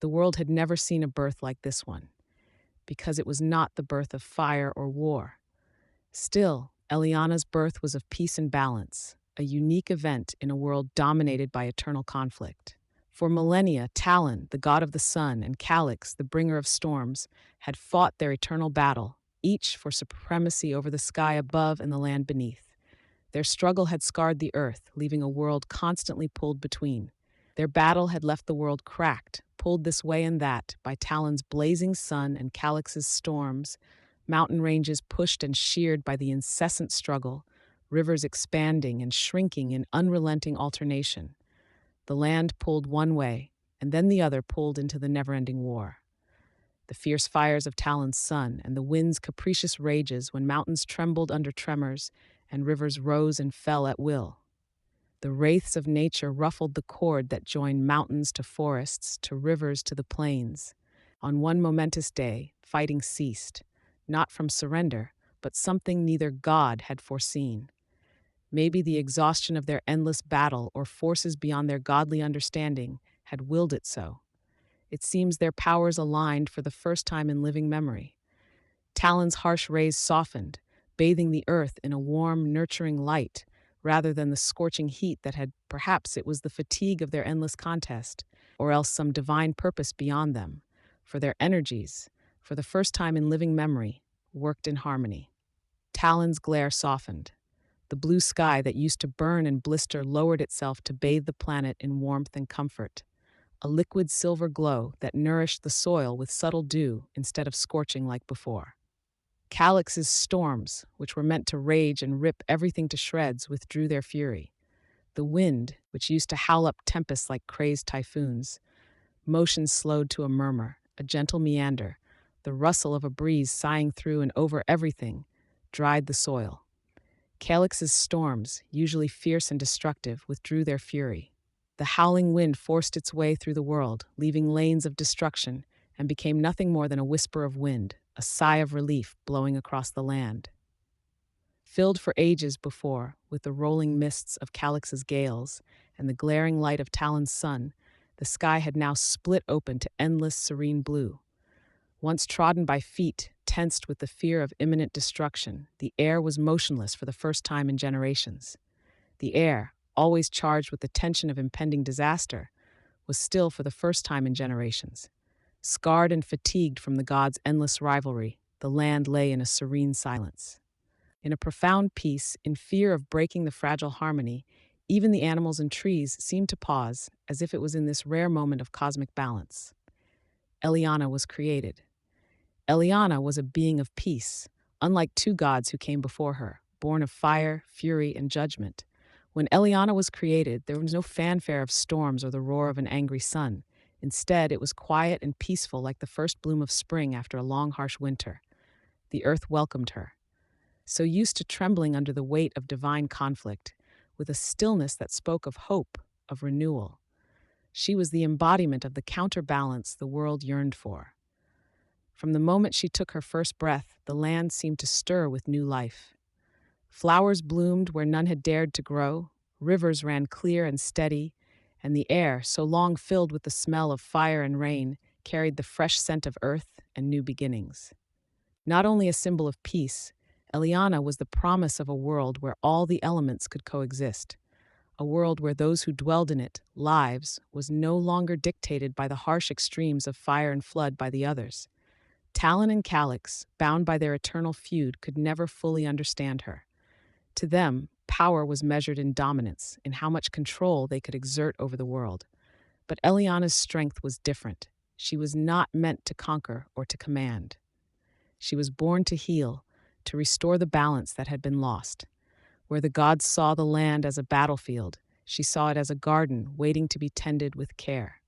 The world had never seen a birth like this one, because it was not the birth of fire or war. Still, Eliana's birth was of peace and balance, a unique event in a world dominated by eternal conflict. For millennia, Talon, the god of the sun, and Calyx, the bringer of storms, had fought their eternal battle, each for supremacy over the sky above and the land beneath. Their struggle had scarred the earth, leaving a world constantly pulled between. Their battle had left the world cracked, pulled this way and that by Talon's blazing sun and Calyx's storms, mountain ranges pushed and sheared by the incessant struggle, rivers expanding and shrinking in unrelenting alternation. The land pulled one way, and then the other pulled into the never-ending war. The fierce fires of Talon's sun and the wind's capricious rages when mountains trembled under tremors and rivers rose and fell at will. The wraiths of nature ruffled the cord that joined mountains to forests, to rivers to the plains. On one momentous day, fighting ceased, not from surrender, but something neither God had foreseen. Maybe the exhaustion of their endless battle or forces beyond their godly understanding had willed it so. It seems their powers aligned for the first time in living memory. Talon's harsh rays softened, bathing the earth in a warm, nurturing light, rather than the scorching heat that had, perhaps it was the fatigue of their endless contest, or else some divine purpose beyond them, for their energies, for the first time in living memory, worked in harmony. Talon's glare softened. The blue sky that used to burn and blister lowered itself to bathe the planet in warmth and comfort, a liquid silver glow that nourished the soil with subtle dew instead of scorching like before. Calyx's storms, which were meant to rage and rip everything to shreds, withdrew their fury. The wind, which used to howl up tempests like crazed typhoons, motion slowed to a murmur, a gentle meander, the rustle of a breeze sighing through and over everything, dried the soil. Calyx's storms, usually fierce and destructive, withdrew their fury. The howling wind forced its way through the world, leaving lanes of destruction, and became nothing more than a whisper of wind, a sigh of relief blowing across the land. Filled for ages before with the rolling mists of Calyx's gales and the glaring light of Talon's sun, the sky had now split open to endless serene blue. Once trodden by feet, tensed with the fear of imminent destruction, the air was motionless for the first time in generations. The air, always charged with the tension of impending disaster, was still for the first time in generations. Scarred and fatigued from the gods' endless rivalry, the land lay in a serene silence. In a profound peace, in fear of breaking the fragile harmony, even the animals and trees seemed to pause, as if it was in this rare moment of cosmic balance. Eliana was created. Eliana was a being of peace, unlike two gods who came before her, born of fire, fury, and judgment. When Eliana was created, there was no fanfare of storms or the roar of an angry sun. Instead, it was quiet and peaceful like the first bloom of spring after a long, harsh winter. The earth welcomed her. So used to trembling under the weight of divine conflict, with a stillness that spoke of hope, of renewal. She was the embodiment of the counterbalance the world yearned for. From the moment she took her first breath, the land seemed to stir with new life. Flowers bloomed where none had dared to grow, rivers ran clear and steady, and the air, so long filled with the smell of fire and rain, carried the fresh scent of earth and new beginnings. Not only a symbol of peace, Eliana was the promise of a world where all the elements could coexist, a world where those who dwelled in it, lives, was no longer dictated by the harsh extremes of fire and flood by the others. Talon and Calyx, bound by their eternal feud, could never fully understand her. To them, power was measured in dominance, in how much control they could exert over the world. But Eliana's strength was different. She was not meant to conquer or to command. She was born to heal, to restore the balance that had been lost. Where the gods saw the land as a battlefield, she saw it as a garden waiting to be tended with care.